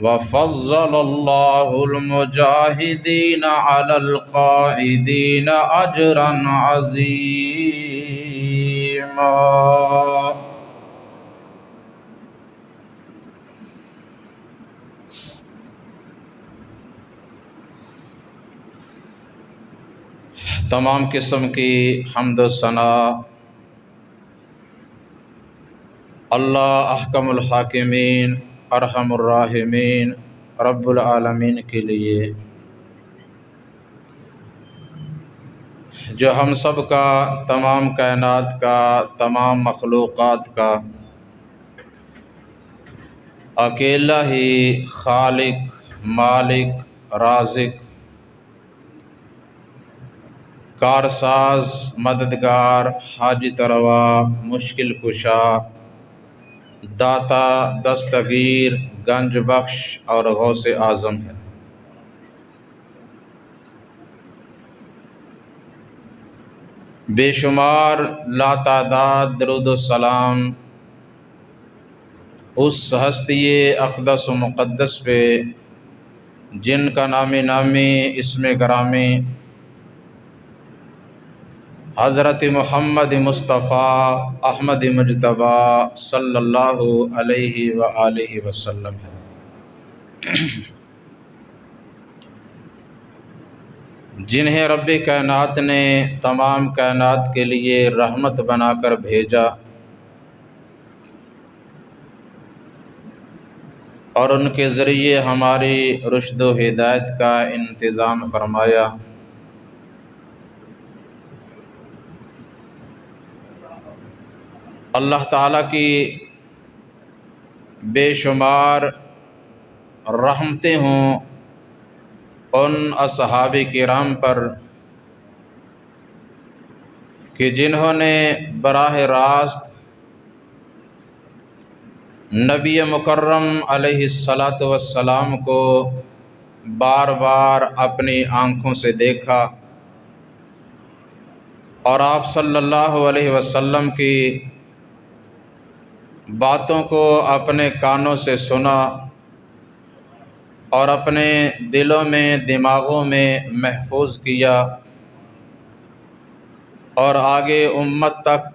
वफ़ज़्ज़लल्लाहुल मुजाहिदीन अलल क़ाइदीन अजरन अज़ीमा। तमाम किस्म की हम्द व सना अल्लाह अहकमुल हाकिमीन अरहमुर राहिमीन रब्बुल आलमीन के लिए, जो हम सब का, तमाम कायनात का, तमाम मखलूक़ात का अकेला ही खालिक, मालिक, राज़िक, कारसाज, मददगार, हाजित रवा, मुश्किल कुशा, दाता, दस्तगीर, गंज बख्श और गौसे आज़म है। बेशुमार लातादाद दरूद व सलाम उस हस्ती अक़दस व मुक़द्दस पे जिनका नामी नामी इसमें ग्रामी हज़रत मुहम्मद मुस्तफ़ा अहमद मुजतबा सल्लल्लाहु अलैहि व आलिहि वसल्लम है, जिन्हें रब्बे कायनात ने तमाम कायनात के लिए रहमत बनाकर भेजा और उनके ज़रिए हमारी रुश्द व हिदायत का इंतज़ाम फरमाया। अल्लाह ताला की बेशुमार रहमतें हों उन असहाबे किराम पर कि जिन्होंने बराह रास्त नबी मुकर्रम अलैहिस्सलातु वस्सलाम को बार बार अपनी आँखों से देखा और आप सल्लल्लाहु अलैहि वसल्लम की बातों को अपने कानों से सुना और अपने दिलों में, दिमागों में महफूज किया और आगे उम्मत तक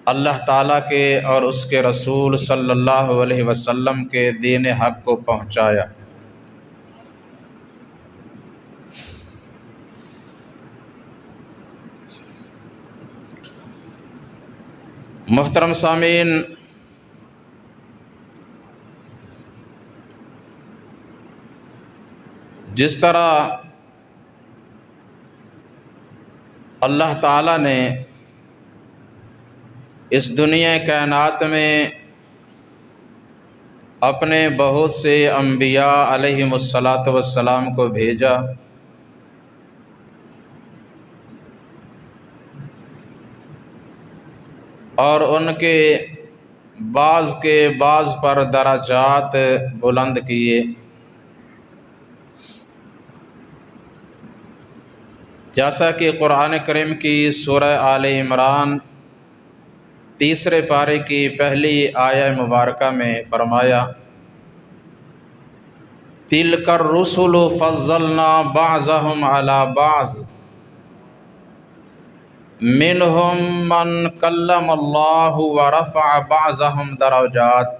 अल्लाह ताला के और उसके रसूल सल्लल्लाहु अलैहि वसल्लम के दीन हक़ को पहुँचाया। मुहतरम सामीन, जिस तरह अल्लाह ताला ने इस दुनिया कायनात में अपने बहुत से अम्बिया अलैहिमुस्सलातु वस्सलाम को भेजा और उनके बाज़ के बाज़ पर दराजात बुलंद किए, जैसा कि कुरान करीम की सूरह आले इमरान तीसरे पारे की पहली आया मुबारका में फरमाया, तिलकर रुसुलु फज़्ज़लना बाज़हुम अला बाज़ मिनहुम मन कल्लमल्लाहु व रफ़अ बाज़हुम दरजात।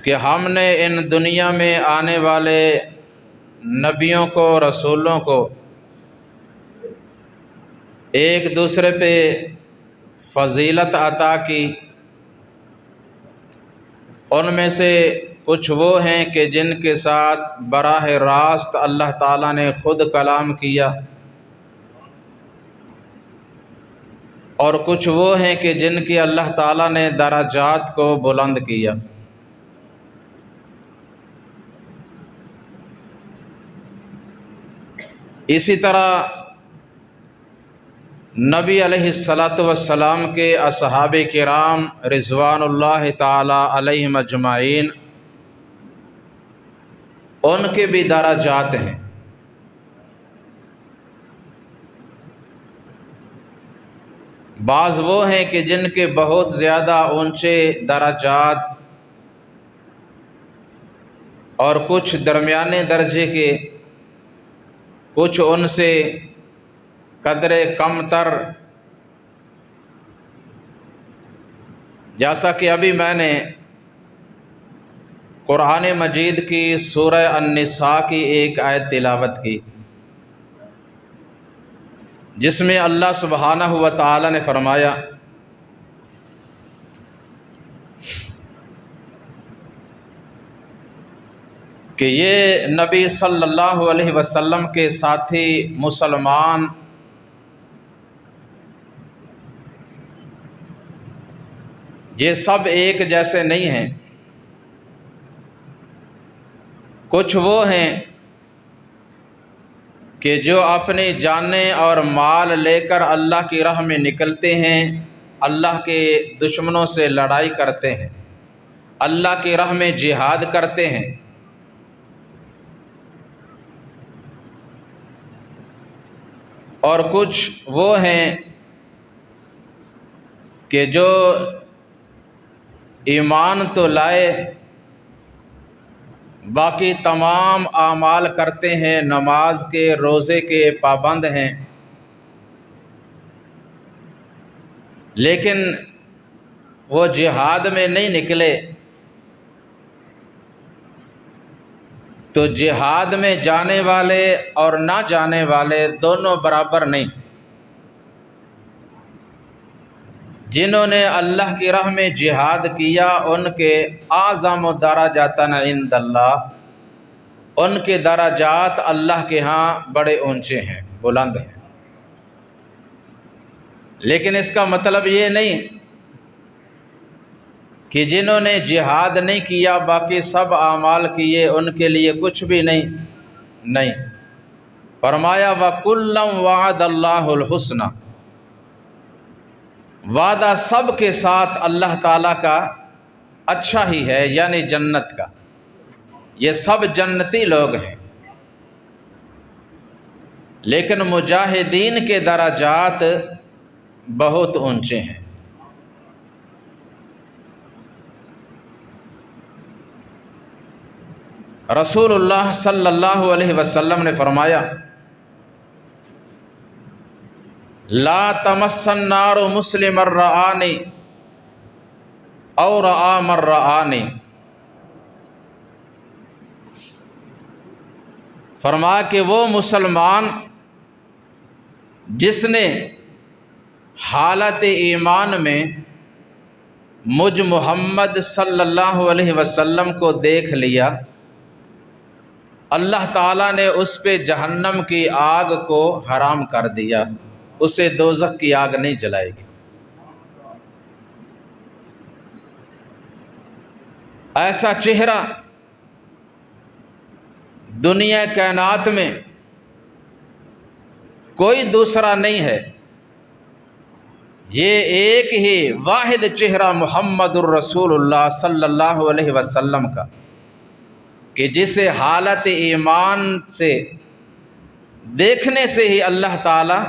कि हमने इन दुनिया में आने वाले नबियों को, रसूलों को एक दूसरे पे फ़जीलत अता की। उनमें से कुछ वो हैं कि जिनके साथ बराह रास्त अल्लाह ताला ने ख़ुद कलाम किया और कुछ वो हैं कि जिनकी अल्लाह ताला ने दराजात को बुलंद किया। इसी तरह नबी अलैहिस्सलातु वस्सलाम के असहाबे किराम रिज़वानुल्लाह ताला अलैहिम अजमाइन, उनके भी दराजात हैं। बाज़ वो हैं कि जिनके बहुत ज़्यादा ऊंचे दराजात और कुछ दरमियाने दर्जे के, कुछ उनसे कदरे कमतर। जैसा कि अभी मैंने कुरान मजीद की सूरह अन-निसा की एक आयत तिलावत की, जिसमें अल्लाह सुब्हानहु व तआला ने फरमाया कि ये नबी सल्लल्लाहु अलैहि वसल्लम के साथी मुसलमान ये सब एक जैसे नहीं हैं। कुछ वो हैं कि जो अपनी जानें और माल लेकर अल्लाह की राह में निकलते हैं, अल्लाह के दुश्मनों से लड़ाई करते हैं, अल्लाह की राह में जिहाद करते हैं। और कुछ वो हैं कि जो ईमान तो लाए, बाकी तमाम आमाल करते हैं, नमाज के रोज़े के पाबंद हैं, लेकिन वो जिहाद में नहीं निकले। तो जिहाद में जाने वाले और ना जाने वाले दोनों बराबर नहीं। जिन्होंने अल्लाह की राह में जिहाद किया उनके आज़म दराजातन इंदल्लाह, उनके दराजात अल्लाह के यहाँ बड़े ऊंचे हैं, बुलंद हैं। लेकिन इसका मतलब ये नहीं कि जिन्होंने जिहाद नहीं किया बाकी सब आमाल किए उनके लिए कुछ भी नहीं। फरमाया वकुल्लम वअदल्लाहुल हुस्ना, वादा सब के साथ अल्लाह ताला का अच्छा ही है, यानी जन्नत का। ये सब जन्नती लोग हैं। लेकिन मुजाहिदीन के दराजात बहुत ऊंचे हैं। रसूलुल्लाह सल्लल्लाहु अलैहि वसल्लम ने फरमाया ला तमस्सन नारु मुस्लिमर रआनी और रआ मर रआनी। फरमाया कि वो मुसलमान जिसने हालत ईमान में मुझ मोहम्मद सल्लल्लाहु अलैहि वसल्लम को देख लिया, अल्लाह ताला ने उस पे जहन्नम की आग को हराम कर दिया, उसे दोज़ख की आग नहीं जलाएगी। ऐसा चेहरा दुनिया कायनात में कोई दूसरा नहीं है। ये एक ही वाहिद चेहरा मुहम्मदुर रसूलुल्लाह सल्लल्लाहु अलैहि वसल्लम का, कि जिसे हालत ईमान से देखने से ही अल्लाह ताला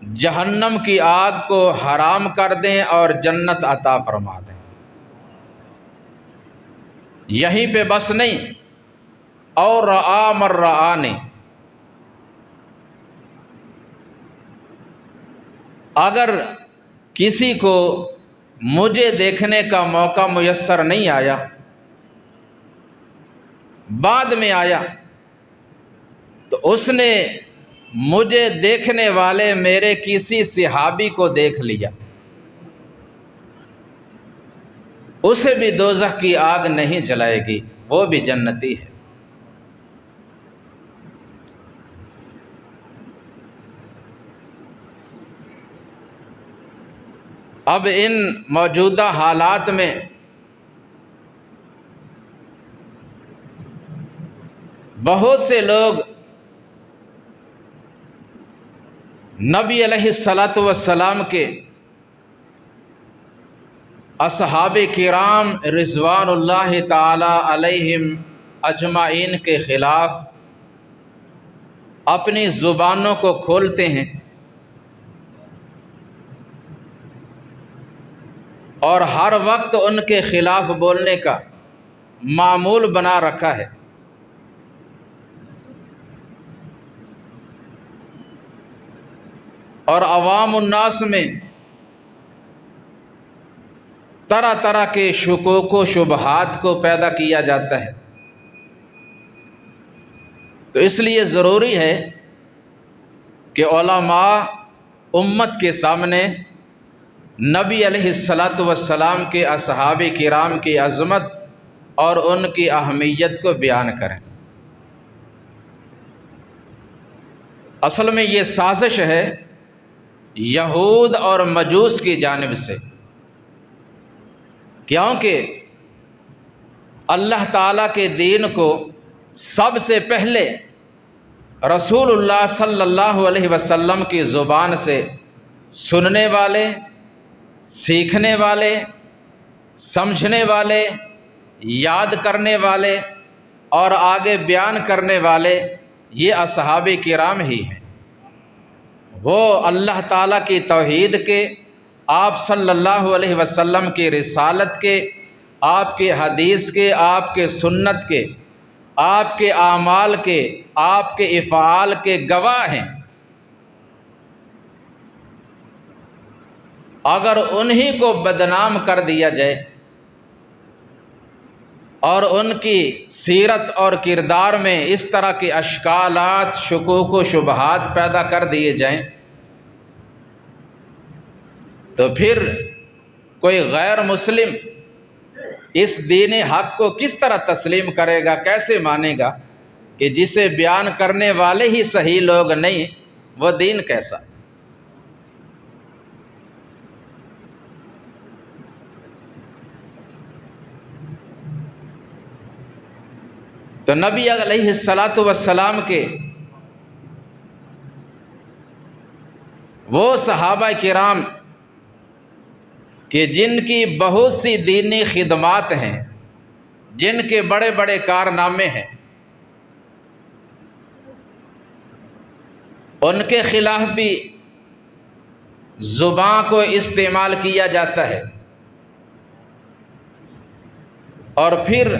जहन्नम की आग को हराम कर दें और जन्नत अता फरमा दें। यहीं पे बस नहीं, और रआ मर रआनी, अगर किसी को मुझे देखने का मौका मुयस्सर नहीं आया, बाद में आया, तो उसने मुझे देखने वाले मेरे किसी सहाबी को देख लिया, उसे भी दोज़ख की आग नहीं जलाएगी, वो भी जन्नती है। अब इन मौजूदा हालात में बहुत से लोग नबी अलैहिस्सलातु वस्सलाम के असहाबे किराम रिज़वानुल्लाहि ताला अलैहिम अजमाइन के ख़िलाफ़ अपनी ज़ुबानों को खोलते हैं और हर वक्त उनके ख़िलाफ़ बोलने का मामूल बना रखा है। और अवाम उन्नास में तरह तरह के शुकूक व शुबहात को पैदा किया जाता है। तो इसलिए ज़रूरी है कि उलमा उम्मत के सामने नबी अलैहिस्सलातु वस्सलाम के असहाबे किराम की अज़मत और उनकी अहमियत को बयान करें। असल में ये साजिश है यहूद और मजूस की जानिब से, क्योंकि अल्लाह ताला के दीन को सबसे पहले रसूलुल्लाह सल्लल्लाहु अलैहि वसल्लम की ज़ुबान से सुनने वाले, सीखने वाले, समझने वाले, याद करने वाले और आगे बयान करने वाले ये असहाबे किराम ही हैं। वो अल्लाह ताला की तौहीद के, आप सल्लल्लाहु अलैहि वसल्लम की रिसालत के, आपके हदीस के, आपके सुन्नत के, आपके आमाल के, आपके इफ़ाल के गवाह हैं। अगर उन्हीं को बदनाम कर दिया जाए और उनकी सीरत और किरदार में इस तरह के अश्कालात, शुकूक व शुबहात पैदा कर दिए जाएं, तो फिर कोई गैर मुस्लिम इस दीन हक़ को किस तरह तस्लीम करेगा, कैसे मानेगा कि जिसे बयान करने वाले ही सही लोग नहीं, वो दीन कैसा। तो नबी अलैहिस्सलातु वस्सलाम के वो सहाबा किराम कि जिनकी बहुत सी दीनी खिदमात हैं, जिनके बड़े बड़े कारनामे हैं, उनके ख़िलाफ़ भी ज़ुबान को इस्तेमाल किया जाता है। और फिर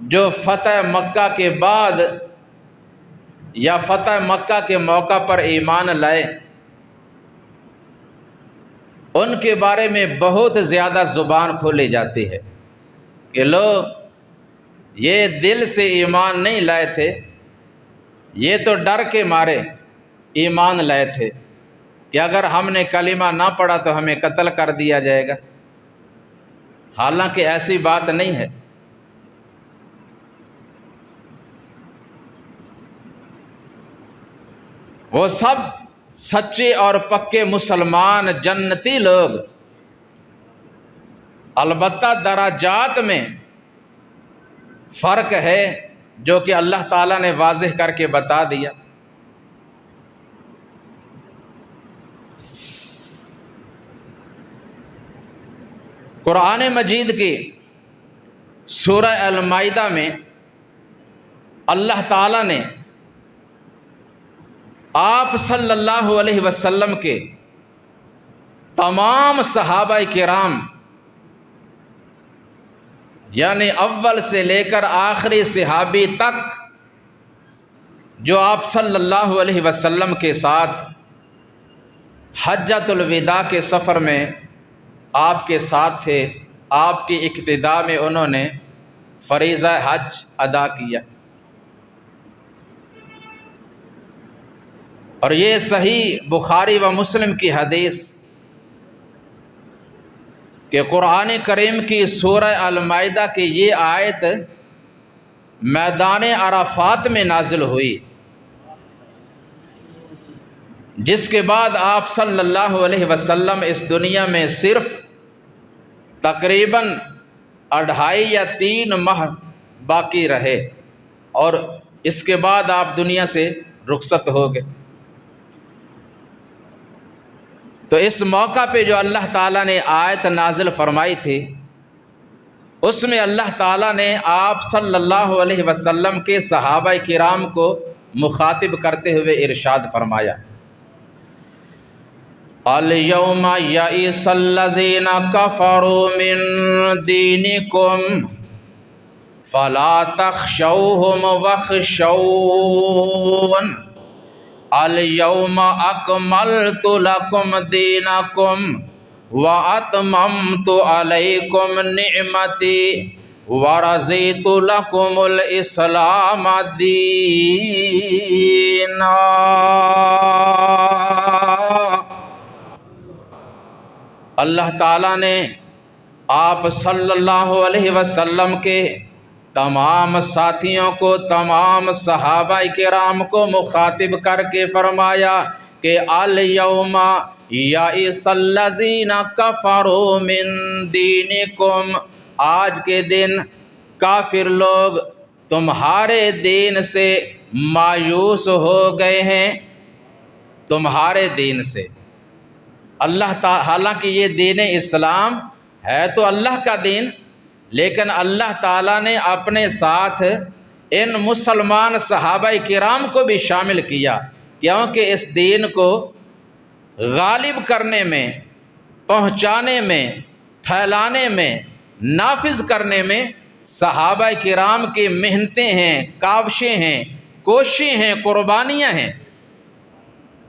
जो फ़तह मक्का के बाद या फ़तह मक्का के मौका पर ईमान लाए, उनके बारे में बहुत ज़्यादा ज़ुबान खोली जाती है कि लो, ये दिल से ईमान नहीं लाए थे, ये तो डर के मारे ईमान लाए थे कि अगर हमने कलिमा ना पढ़ा तो हमें कत्ल कर दिया जाएगा। हालांकि ऐसी बात नहीं है। वो सब सच्चे और पक्के मुसलमान जन्नती लोग, अलबत्ता दराजात में फ़र्क है जो कि अल्लाह ताला ने वाज़ेह करके बता दिया। कुरान मजीद की सूरह अल-माइदा में अल्लाह ताला ने आप सल्लल्लाहु अलैहि वसल्लम के तमाम सहाबा किराम यानी अव्वल से लेकर आखिरी सहाबी तक जो आप सल्लल्लाहु अलैहि वसल्लम के साथ हज्जतुल विदा के सफ़र में आपके साथ थे, आपकी इक्तिदा में उन्होंने फ़रीज़ा हज अदा किया। और ये सही बुखारी व मुस्लिम की हदीस कि कुरान करीम की सूरह अल-माइदा की ये आयत मैदान अराफात में नाजिल हुई, जिसके बाद आप सल्लल्लाहु अलैहि वसल्लम इस दुनिया में सिर्फ तकरीबन 2.5 या 3 माह बाकी रहे और इसके बाद आप दुनिया से रुखसत हो गए। तो इस मौका पे जो अल्लाह ताला ने आयत नाजिल फरमाई थी, उसमें अल्लाह ताला ने आप सल्लल्लाहु अलैहि वसल्लम के सहाबा किराम को मुखातिब करते हुए इरशाद फरमाया, अल यौमा यइसल्लज़ीना कफ़रू मिन दीनिकुम फला तख़शौहुम वख़शौन अल यौमा अकमलतु लकुम दीनकुम व अतममतु अलैकुम निअमती व रज़ीतु लकुमुल इस्लाम दीना। अल्लाह ताला ने आप सल्लल्लाहु अलैहि वसल्लम के तमाम साथियों को, तमाम सहाबाए किराम को मुखातिब करके फरमाया कि अल यौमा यइसल्लज़ीना कफ़रू मिन दीनिकुम, आज के दिन काफिर लोग तुम्हारे दीन से मायूस हो गए हैं। तुम्हारे दीन से हालांकि ये दीन इस्लाम है तो अल्लाह का दीन, लेकिन अल्लाह ताला ने अपने साथ इन मुसलमान सहाबाए किराम को भी शामिल किया, क्योंकि इस दीन को गालिब करने में, पहुँचाने में, फैलाने में, नाफिज करने में सहाबाए किराम की मेहनतें हैं, काविशें हैं, कोशिशें हैं, कुर्बानियाँ हैं।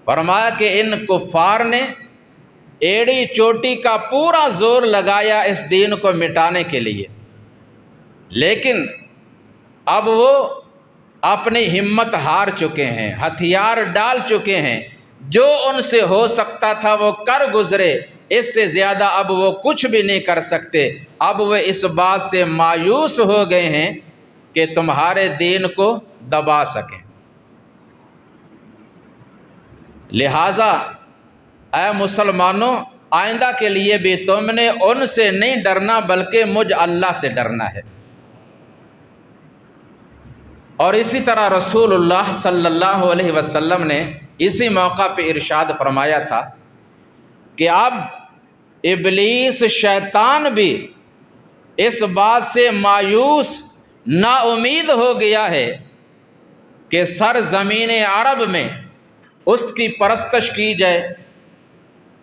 फरमाया कि इन कुफ़ार ने एड़ी चोटी का पूरा जोर लगाया इस दीन को मिटाने के लिए, लेकिन अब वो अपनी हिम्मत हार चुके हैं, हथियार डाल चुके हैं। जो उनसे हो सकता था वो कर गुजरे, इससे ज़्यादा अब वो कुछ भी नहीं कर सकते। अब वे इस बात से मायूस हो गए हैं कि तुम्हारे दीन को दबा सकें। लिहाजा ऐ मुसलमानों, आइंदा के लिए भी तुमने उनसे नहीं डरना बल्कि मुझ अल्लाह से डरना है। और इसी तरह रसूलुल्लाह सल्लल्लाहु अलैहि वसल्लम ने इसी मौका पे इरशाद फरमाया था कि अब इब्लीस शैतान भी इस बात से मायूस नाउमीद हो गया है कि सर ज़मीन अरब में उसकी परस्तश की जाए,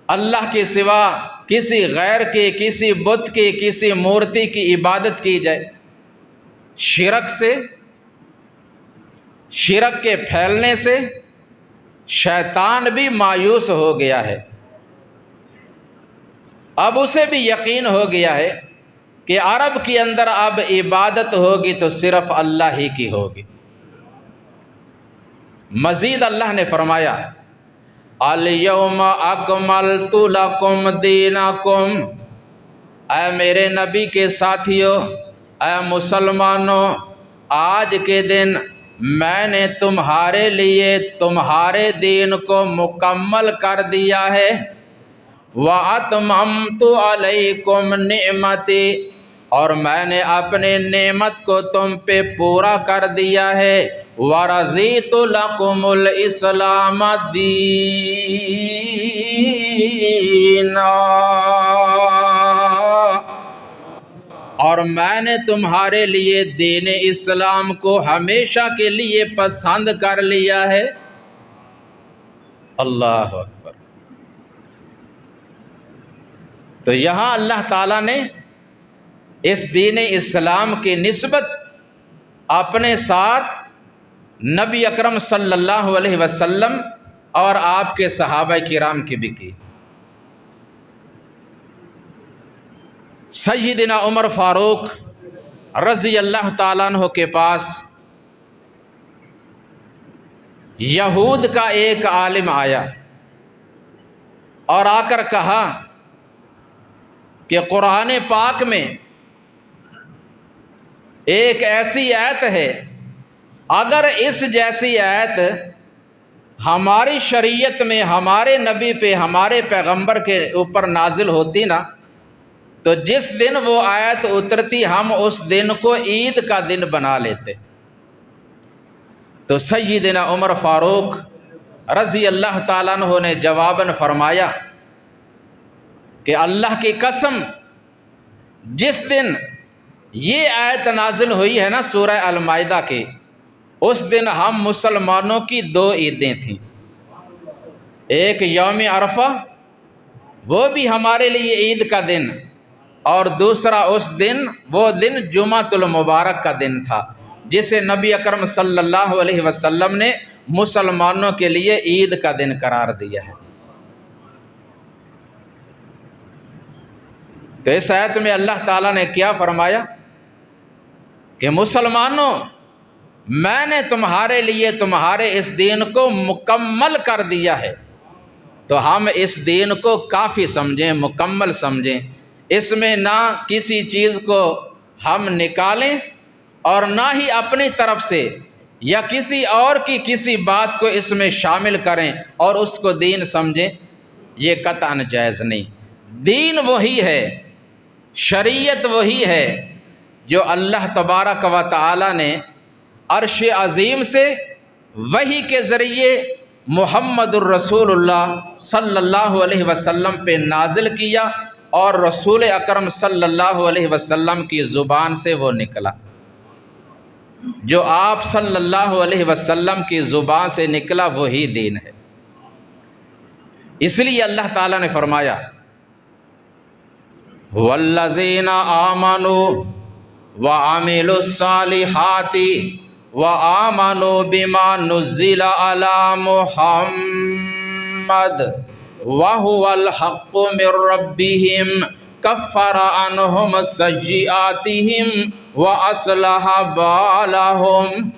अल्लाह के सिवा किसी गैर के, किसी बुत की, किसी मूर्ति की इबादत की जाए। शिरक के फैलने से शैतान भी मायूस हो गया है। अब उसे भी यकीन हो गया है कि अरब के अंदर अब इबादत होगी तो सिर्फ अल्लाह ही की होगी। मज़ीद अल्लाह ने फरमाया अल यौमा अकमलतु लकुम दीनकुम, ऐ मेरे नबी के साथियों, ऐ मुसलमानों, आज के दिन मैंने तुम्हारे लिए तुम्हारे दीन को मुकम्मल कर दिया है। व अतममतु अलैकुम निअमती, और मैंने अपने नेमत को तुम पे पूरा कर दिया है। व रज़ीतु लकुमुल इस्लाम दीना, और मैंने तुम्हारे लिए दीन इस्लाम को हमेशा के लिए पसंद कर लिया है। अल्लाह अकबर। तो यहाँ अल्लाह ताला ने इस दीन इस्लाम की निस्बत अपने साथ नबी अकरम सल्लल्लाहु अलैहि वसल्लम और आपके सहाबा किराम की भी की। सय्यिदना उमर फारूक रज़ी अल्लाह ताला अन्हु के पास यहूद का एक आलिम आया और आकर कहा कि कुरान पाक में एक ऐसी आयत है, अगर इस जैसी आयत हमारी शरीयत में हमारे नबी पे, हमारे पैगंबर के ऊपर नाजिल होती ना, तो जिस दिन वो आयत उतरती हम उस दिन को ईद का दिन बना लेते। तो सय्यिदना उमर फारूक रज़ी अल्लाह ताला अन्हु ने जवाबन फरमाया कि अल्लाह की कसम, जिस दिन ये आयत नाजिल हुई है ना सूरह अल-माइदा की, उस दिन हम मुसलमानों की दो ईदें थीं, एक यौम अरफा वो भी हमारे लिए ईद का दिन, और दूसरा उस दिन, वो दिन जुमातुल मुबारक का दिन था, जिसे नबी अकरम सल्लल्लाहु अलैहि वसल्लम ने मुसलमानों के लिए ईद का दिन करार दिया है। तो इस आयत में अल्लाह ताला ने क्या फरमाया कि मुसलमानों, मैंने तुम्हारे लिए तुम्हारे इस दिन को मुकम्मल कर दिया है। तो हम इस दिन को काफ़ी समझें, मुकम्मल समझें। इसमें ना किसी चीज़ को हम निकालें और ना ही अपनी तरफ से या किसी और की किसी बात को इसमें शामिल करें और उसको दीन समझें, ये कतअन जायज़ नहीं। दीन वही है, शरीयत वही है जो अल्लाह तबारक व तआला ने अर्श अज़ीम से वही के ज़रिए मुहम्मदुर रसूलुल्लाह सल्लल्लाहु अलैहि वसल्लम पे नाजिल किया, और रसूल अकरम सल्लल्लाहु अलैहि वसल्लम की ज़ुबान से वो निकला। जो आप सल्लल्लाहु अलैहि वसल्लम की ज़ुबान से निकला वही दीन है। इसलिए अल्लाह ताला ने फरमाया, वल्लज़ीना आमनु व अमिलुस्सालिहाति व आमनु बिमा नुज़्ज़िला अला मुहम्मद व हुवल हक़्क़ु मिर रब्बिहिम कफ़्फ़रा अन्हुम सय्यिआतिहिम व अस्लह बालहुम।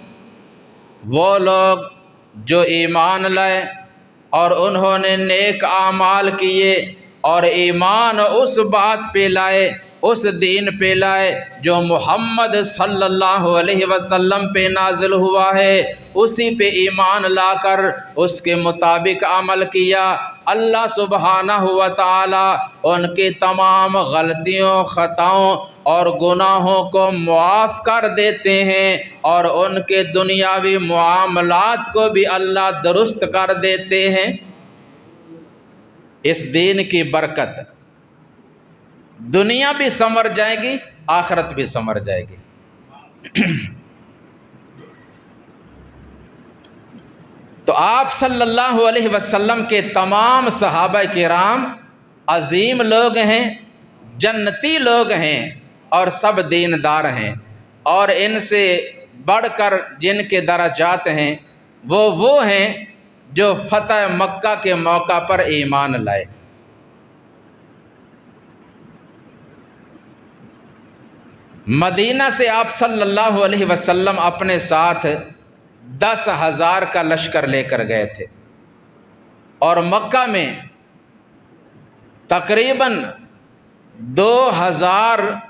वो लोग जो ईमान लाए और उन्होंने नेक आमाल किए, और ईमान उस बात पे लाए, उस दीन पे लाए जो मोहम्मद सल्लल्लाहु अलैहि वसल्लम पे नाजिल हुआ है, उसी पे ईमान लाकर उसके मुताबिक अमल किया। अल्लाह सुब्हानहु व तआला उनकी तमाम गलतियों, ख़ताओं और गुनाहों को मुआफ़ कर देते हैं, और उनके दुनियावी मुआमलात को भी अल्लाह दुरुस्त कर देते हैं। इस दीन की बरकत दुनिया भी संवर जाएगी, आखिरत भी संवर जाएगी। तो आप सल्लल्लाहु अलैहि वसल्लम के तमाम सहाबा किराम अजीम लोग हैं, जन्नती लोग हैं, और सब दीनदार हैं, और इनसे बढ़कर जिनके दराजात हैं वो हैं जो फतह मक्का के मौका पर ईमान लाए। मदीना से आप सल्लल्लाहु अलैहि वसल्लम अपने साथ 10,000 का लश्कर लेकर गए थे, और मक्का में तकरीबन 2,000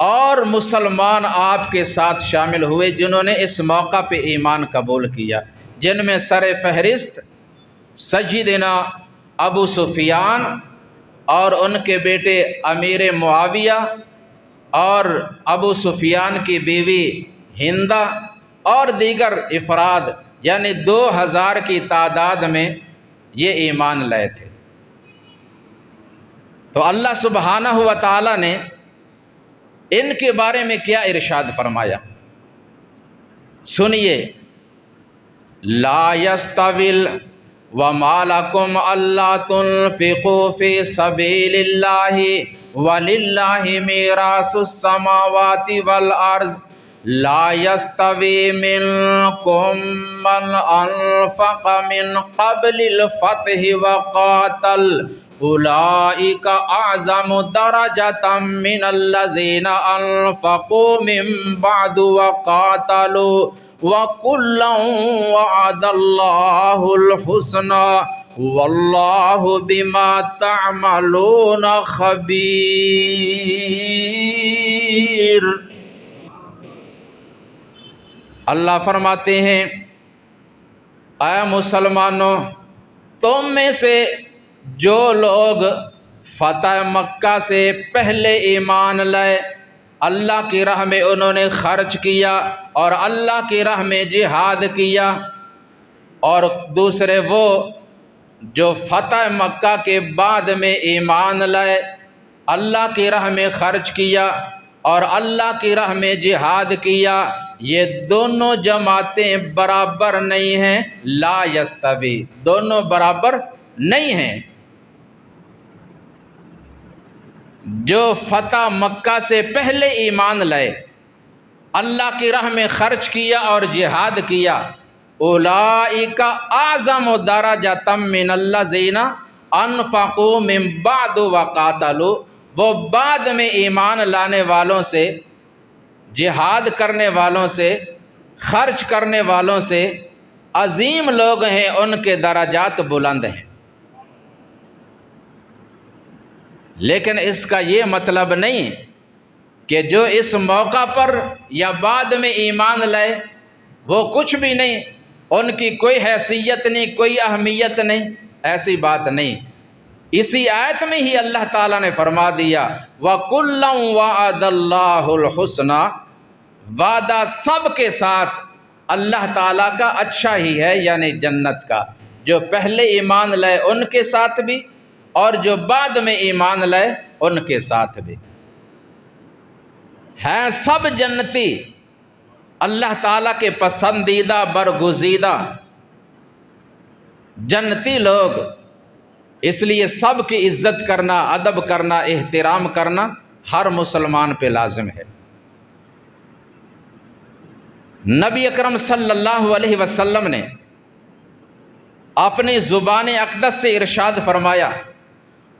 और मुसलमान आपके साथ शामिल हुए जिन्होंने इस मौका पे ईमान कबूल किया, जिनमें सर फहरिस्त सय्यिदना अबू सुफियान और उनके बेटे अमीर मुआविया और अबू सुफियान की बीवी हिंदा और दीगर इफराद, यानी 2,000 की तादाद में ये ईमान लाए थे। तो अल्लाह सुब्हानहु व तआला ने इनके बारे में क्या इरशाद फरमाया, सुनिए। ला यस्तविल व मालकुम अल्ला तुनफिकू फी सबीलिल्लाहि वलिल्लाहि मीरासुस समावाति वल अर्ज़ ला यस्तवी मिनकुम मन अनफक़ मिन क़ब्लिल फ़त्हि व क़ातल उलाइका अअज़मु दरजतम मिनल्लज़ीना अनफ़क़ू मिन बअदु व क़ातलू व कुल्लन वअदल्लाहुल हुस्ना वल्लाहु बिमा तअमलून खबीर। अल्लाह फरमाते हैं, ऐ मुसलमानों, तुम में से जो लोग फतह मक्का से पहले ईमान लाए, अल्लाह की राह में उन्होंने खर्च किया और अल्लाह की राह में जिहाद किया, और दूसरे वो जो फतह मक्का के बाद में ईमान लाए, अल्लाह की राह में खर्च किया और अल्लाह की राह में जिहाद किया, ये दोनों जमातें बराबर नहीं हैं। ला यस्तवी, दोनों बराबर नहीं हैं। जो फ़तह मक्का से पहले ईमान लाए, अल्लाह की राह में खर्च किया और जिहाद किया, उलाइका आज़म दरजतम मिनल्लज़ीना अनफ़क़ू मिन बाद व क़ातलू, वो बाद में ईमान लाने वालों से, जिहाद करने वालों से, खर्च करने वालों से अजीम लोग हैं, उनके दराजात बुलंद हैं। लेकिन इसका ये मतलब नहीं कि जो इस मौका पर या बाद में ईमान लाए वो कुछ भी नहीं, उनकी कोई हैसियत नहीं, कोई अहमियत नहीं, ऐसी बात नहीं। इसी आयत में ही अल्लाह ताला ने फरमा दिया, व कुल्लम वअदल्लाहुल हुस्ना, वादा सब के साथ अल्लाह ताला का अच्छा ही है, यानी जन्नत का। जो पहले ईमान लाए उनके साथ भी और जो बाद में ईमान लाए उनके साथ भी हैं सब जन्नती, अल्लाह ताला के पसंदीदा बरगुज़ीदा जन्नती लोग। इसलिए सब की इज्जत करना, अदब करना, एहतराम करना हर मुसलमान पे लाजिम है। नबी अकरम सल्लल्लाहु अलैहि वसल्लम ने अपनी ज़ुबान अक़दस से इरशाद फरमाया,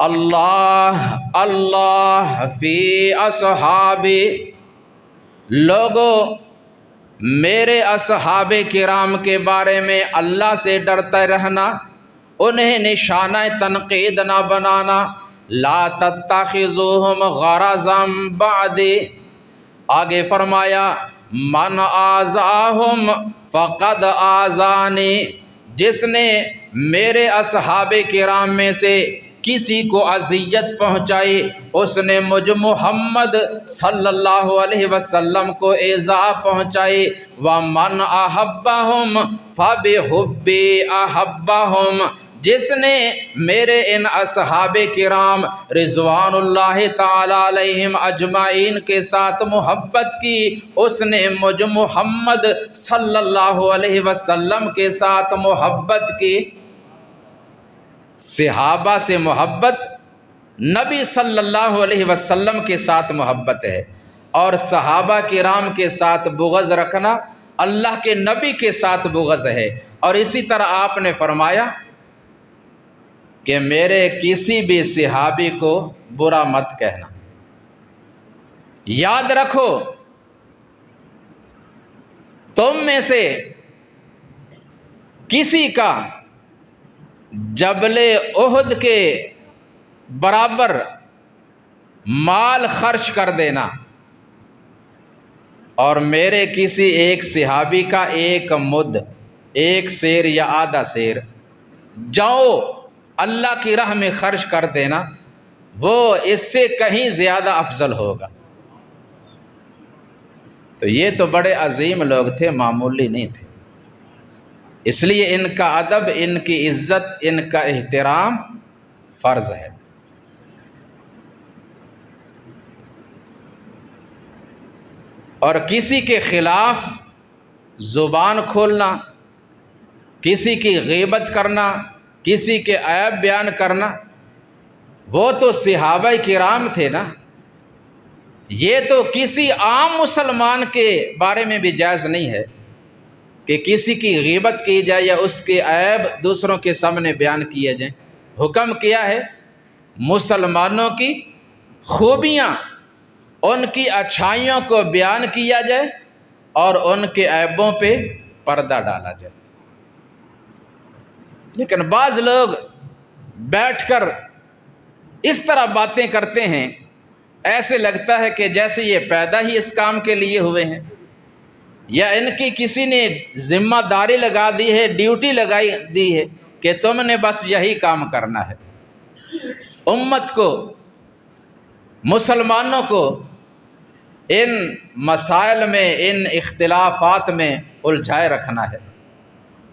अल्लाह अल्लाह फ़ी असहाबी, लोगों मेरे असहाबे किराम के बारे में अल्लाह से डरते रहना, उन्हें निशाना तनक़ीद ना बनाना। ला तत्तखिज़ूहुम गरज़म बादी, आगे फरमाया मन आज़ाहुम फ़क़द आज़ानी, जिसने मेरे असहाबे किराम में से किसी को अज़ियत पहुँचाई उसने मुझ मोहम्मद सल्लल्लाहु अलैहि वसल्लम को एज़ा पहुँचाई। व मन अहब्बहुम फ़बिहुब्बी अहब्बहुम, जिसने मेरे इन असहाबे किराम रिज़वानुल्लाहि ताला अलैहिम अजमाइन के साथ मोहब्बत की, उसने मुझ मोहम्मद सल्लल्लाहु अलैहि वसल्लम के साथ मोहब्बत की। सहाबा से मोहब्बत नबी सल्लल्लाहु अलैहि वसल्लम के साथ मोहब्बत है, और सहाबा किराम के साथ बुग़्ज़ रखना अल्लाह के नबी के साथ बुग़्ज़ है। और इसी तरह आपने फरमाया कि मेरे किसी भी सहाबी को बुरा मत कहना। याद रखो, तुम में से किसी का जबले उहद के बराबर माल खर्च कर देना और मेरे किसी एक सहाबी का एक मुद, एक शेर या आधा शेर जाओ अल्लाह की राह में खर्च कर देना, वो इससे कहीं ज़्यादा अफजल होगा। तो ये तो बड़े अजीम लोग थे, मामूली नहीं थे। इसलिए इनका अदब, इनकी इज्जत, इनका एहतराम फ़र्ज़ है। और किसी के ख़िलाफ़ ज़ुबान खोलना, किसी की ग़ीबत करना, किसी के ऐब बयान करना, वो तो सहाबा किराम थे ना। ये तो किसी आम मुसलमान के बारे में भी जायज़ नहीं है कि किसी की ग़ीबत की जाए या उसके ऐब दूसरों के सामने बयान किए जाए। हुक्म किया है मुसलमानों की खूबियाँ, उनकी अच्छाइयों को बयान किया जाए और उनके ऐबों पे पर्दा डाला जाए। लेकिन बाज़ लोग बैठकर इस तरह बातें करते हैं, ऐसे लगता है कि जैसे ये पैदा ही इस काम के लिए हुए हैं, या इनकी किसी ने जिम्मेदारी लगा दी है, ड्यूटी लगाई दी है कि तुमने बस यही काम करना है। उम्मत को, मुसलमानों को इन मसाइल में, इन इख्तिलाफात में उलझाए रखना है।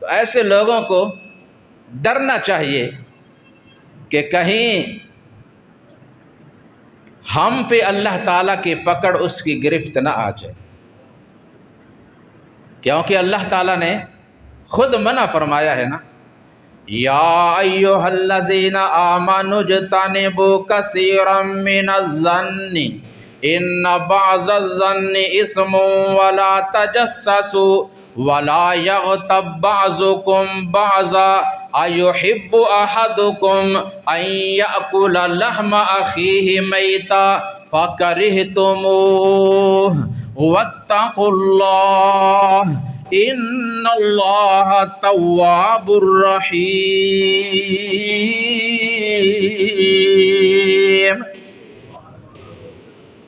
तो ऐसे लोगों को डरना चाहिए कि कहीं हम पे अल्लाह ताला की पकड़, उसकी गिरफ्त न आ जाए, क्योंकि अल्लाह ताला ने खुद मना फरमाया है ना, या अय्युहल्लज़ीना आमनुज्तनिबू कसीरम मिनज़्ज़न्नि इन्न बअज़ज़न्नि इस्मुन वला तजस्ससू वला यग़्तब बअज़ुकुम बअज़ा अयुहिब्बु अहदुकुम अन यअकुल लहम अखीहि मैता फकरिहतुमूहु वत्तकुल्लाह इन्नल्लाह तव्वाबुर रहीम।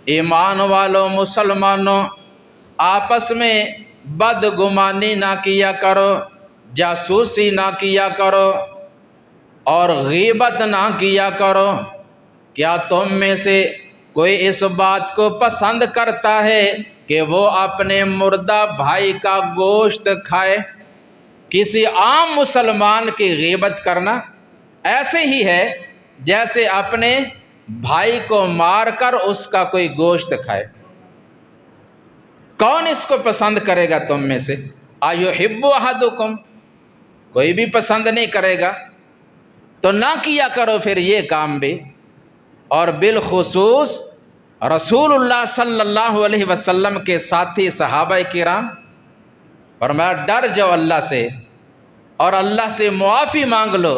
ईमान वालों मुसलमानों, आपस में बदगुमानी ना किया करो, जासूसी ना किया करो और गीबत ना किया करो। क्या तुम में से कोई इस बात को पसंद करता है कि वो अपने मुर्दा भाई का गोश्त खाए? किसी आम मुसलमान की गीबत करना ऐसे ही है जैसे अपने भाई को मारकर उसका कोई गोश्त खाए। कौन इसको पसंद करेगा तुम में से? अयुहिब्बु अहदुकुम, कोई भी पसंद नहीं करेगा, तो ना किया करो फिर ये काम भी। और बिलखुसूस रसूलुल्लाह सल्लल्लाहु अलैहि वसल्लम के साथी सहाबा किराम फरमाया, डर जाओ अल्लाह से और अल्लाह से मुआफ़ी मांग लो,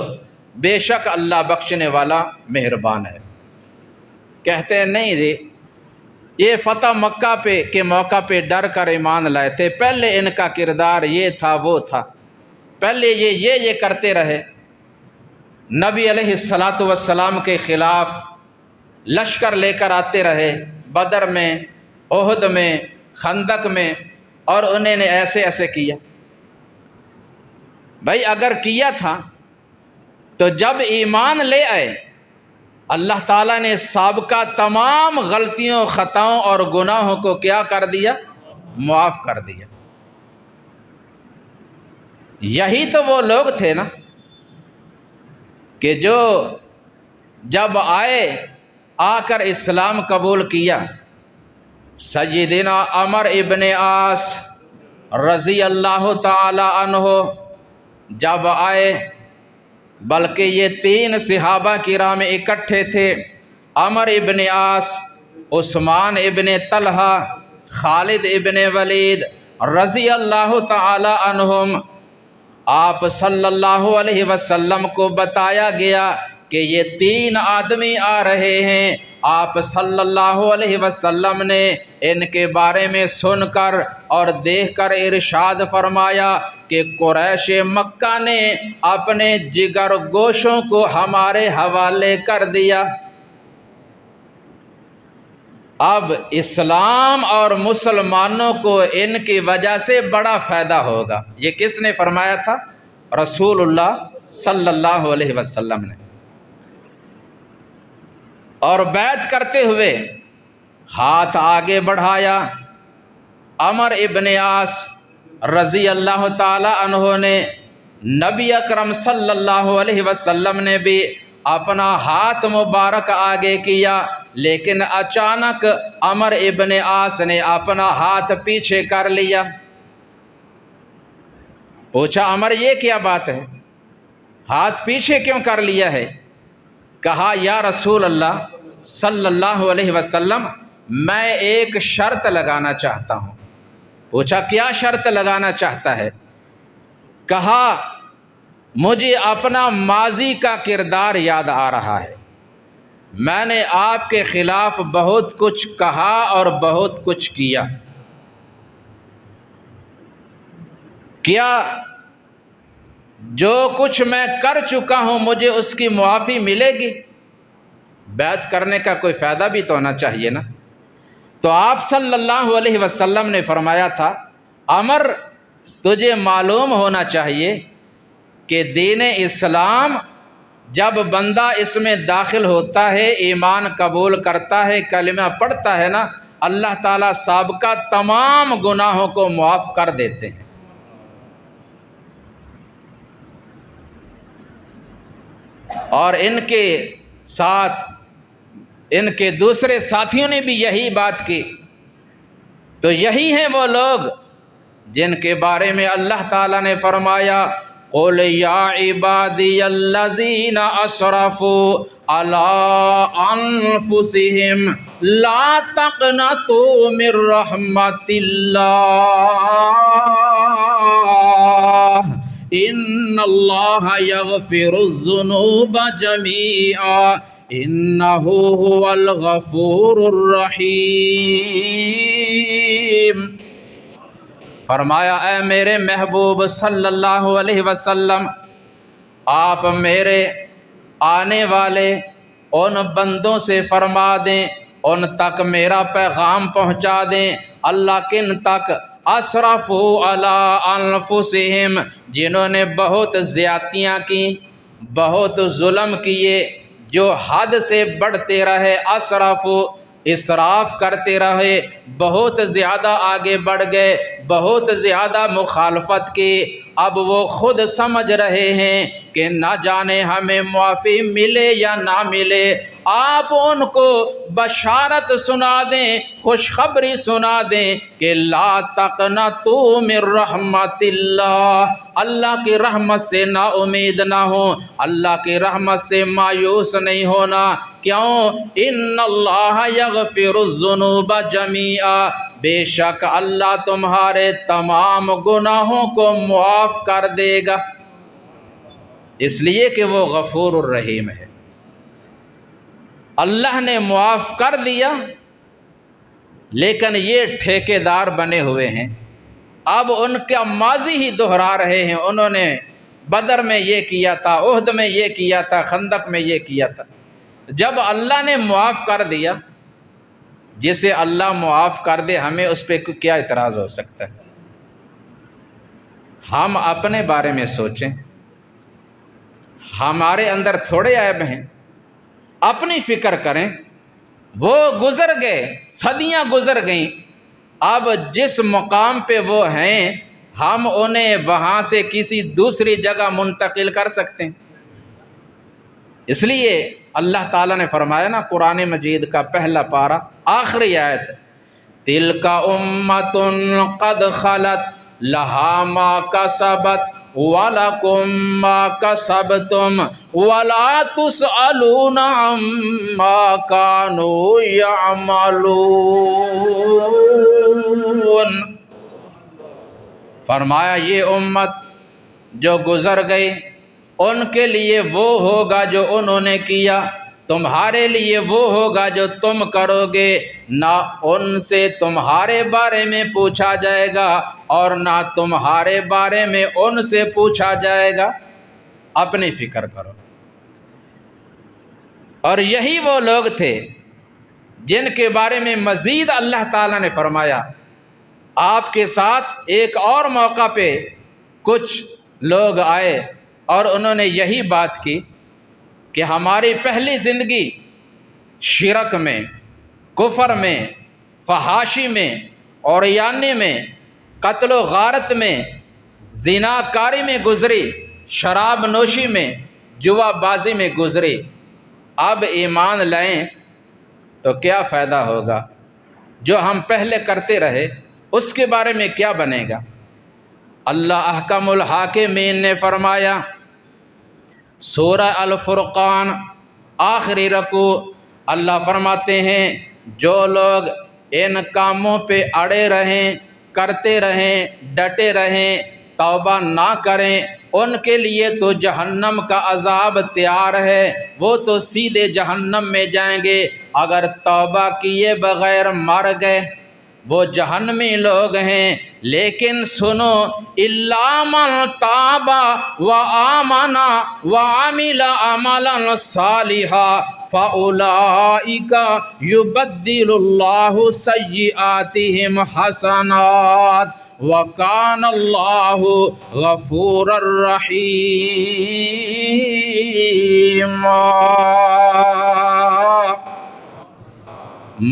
बेशक अल्लाह बख्शने वाला मेहरबान है। कहते हैं नहीं रे, ये फ़तह मक्का पे के मौका पे डर कर ईमान लाए थे, पहले इनका किरदार ये था वो था, पहले ये करते रहे, नबी अलैहिस्सलातु वस्सलाम के ख़िलाफ़ लश्कर लेकर आते रहे, बदर में, ओहद में, खंदक में, और उन्होंने ऐसे ऐसे किया। भाई अगर किया था तो जब ईमान ले आए अल्लाह ताला ने साबका तमाम गलतियों, ख़ताओं और गुनाहों को क्या कर दिया? मुआफ़ कर दिया। यही तो वो लोग थे ना कि जो जब आकर इस्लाम कबूल किया, सय्यदना अमर इब्ने आस रज़ी अल्लाह ताला अन्हो जब आए, बल्कि ये 3 सहाबा किराम इकट्ठे थे, अमर इब्ने आस, उस्मान इब्ने तलहा, खालिद इब्ने वलीद रज़ी अल्लाह ताला अन्हुम। आप सल्लल्लाहु अलैहि वसल्लम को बताया गया कि ये 3 आदमी आ रहे हैं। आप सल्लल्लाहु अलैहि वसल्लम ने इनके बारे में सुनकर और देखकर इरशाद फरमाया कि कुरैश मक्का ने अपने जिगर गोशों को हमारे हवाले कर दिया। अब इस्लाम और मुसलमानों को इनकी वजह से बड़ा फ़ायदा होगा। ये किसने फरमाया था? रसूलुल्लाह सल्लल्लाहु अलैहि वसल्लम ने। और बैत करते हुए हाथ आगे बढ़ाया। अमर इब्ने आस रज़ी अल्लाह ताला अन्हो ने, नबी अकरम सल्लल्लाहु अलैहि वसल्लम ने भी अपना हाथ मुबारक आगे किया, लेकिन अचानक अमर इब्ने आस ने अपना हाथ पीछे कर लिया। पूछा, अमर ये क्या बात है, हाथ पीछे क्यों कर लिया है? कहा, या रसूल अल्लाह सल्लल्लाहु अलैहि वसल्लम, मैं एक शर्त लगाना चाहता हूँ। पूछा, क्या शर्त लगाना चाहता है? कहा, मुझे अपना माजी का किरदार याद आ रहा है। मैंने आपके ख़िलाफ़ बहुत कुछ कहा और बहुत कुछ किया। क्या जो कुछ मैं कर चुका हूँ मुझे उसकी मुआफ़ी मिलेगी? बैत करने का कोई फ़ायदा भी तो होना चाहिए ना। तो आप सल्लल्लाहु अलैहि वसल्लम ने फरमाया था, अमर तुझे मालूम होना चाहिए कि दीन इस्लाम जब बंदा इसमें दाखिल होता है, ईमान कबूल करता है, कलिमा पढ़ता है ना, अल्लाह ताला साबका तमाम गुनाहों को मुआफ़ कर देते हैं। और इनके साथ इनके दूसरे साथियों ने भी यही बात की। तो यही हैं वो लोग जिनके बारे में अल्लाह ताला ने फरमाया क़ुल या इबादियल्लज़ीना असरफ़ू अला अनफुसिहिम ला तक़नतू मिर रहमतिल्लाह इन्नल्लाहा यग़फ़िरुज़्ज़ुनूबा जमीआ इन्नहु हुवल गफ़ूरुर रहीम। फरमाया, ऐ मेरे महबूब सल्लल्लाहु अलैहि वसल्लम, आप मेरे आने वाले उन बंदों से फरमा दें, उन तक मेरा पैगाम पहुँचा दें। अल्लाह किन तक? असरफ़ू अला अनफुसिहिम, जिन्होंने बहुत ज़्यादतियाँ की, बहुत जुल्म किए, जो हद से बढ़ते रहे। असरफ़ू, इसराफ करते रहे, बहुत ज़्यादा आगे बढ़ गए, बहुत ज़्यादा मुखालफत की। अब वो ख़ुद समझ रहे हैं कि ना जाने हमें मुआफ़ी मिले या ना मिले। आप उनको बशारत सुना दें, खुशखबरी सुना दें कि ला तक़नतू मिर रहमतिल्लाह, अल्लाह की रहमत से ना उम्मीद ना हो, अल्लाह की रहमत से मायूस नहीं होना। क्यों? इन्नल्लाह यग़फ़िरुज़्ज़ुनूबा जमीआ, बेशक अल्लाह तुम्हारे तमाम गुनाहों को मुआफ़ कर देगा, इसलिए कि वो गफ़ूरुर रहीम है। अल्लाह ने मुआफ़ कर दिया, लेकिन ये ठेकेदार बने हुए हैं। अब उनका माजी ही दोहरा रहे हैं। उन्होंने बदर में ये किया था, उहद में ये किया था, खंदक में ये किया था। जब अल्लाह ने मुआफ़ कर दिया, जिसे अल्लाह मुआफ़ कर दे, हमें उस पर क्या इतराज़ हो सकता है? हम अपने बारे में सोचें, हमारे अंदर थोड़े ऐब हैं, अपनी फ़िक्र करें। वो गुज़र गए, सदियाँ गुज़र गईं, अब जिस मुकाम पे वो हैं, हम उन्हें वहाँ से किसी दूसरी जगह मुंतकिल कर सकते हैं। इसलिए अल्लाह ताला ने फरमाया ना, कुरान मजीद का पहला पारा आखिरी आयत, तिलका उम्मतुन क़द खलत लहा मा कसबत वलकुम मा कसबतुम वला तुसअलूना अम्मा कानू यअमलून। फरमाया, ये उम्मत जो गुज़र गई, उनके लिए वो होगा जो उन्होंने किया, तुम्हारे लिए वो होगा जो तुम करोगे। ना उनसे तुम्हारे बारे में पूछा जाएगा और ना तुम्हारे बारे में उनसे पूछा जाएगा। अपनी फ़िक्र करो। और यही वो लोग थे जिनके बारे में मज़ीद अल्लाह ताला ने फरमाया। आपके साथ एक और मौका पे कुछ लोग आए और उन्होंने यही बात की कि हमारी पहली ज़िंदगी शिरक में, कुफर में, फहाशी में, औरयानी में, कत्ल गारत में, ज़िनाकारी में गुज़री, शराब नोशी में, जुआबाजी में गुज़री। अब ईमान लाएं तो क्या फ़ायदा होगा? जो हम पहले करते रहे उसके बारे में क्या बनेगा? अल्लाह अहकमुल हाकिमीन ने फरमाया, सूरह अल फुरक़ान आखिरी रकू, अल्लाह फरमाते हैं, जो लोग इन कामों पे अड़े रहें, करते रहें, डटे रहें, तौबा ना करें, उनके लिए तो जहन्नम का अज़ाब तैयार है, वो तो सीधे जहन्नम में जाएंगे। अगर तौबा किए बग़ैर मर गए वो जहन्नमी लोग हैं। लेकिन सुनो, इल्ला मन ताबा व आमना व आमिला अमलन सालिहा फ़उलाइका युबद्दिलुल्लाहु सय्यिआतिहिम हसनात व कानल्लाहु गफूरर रहीम।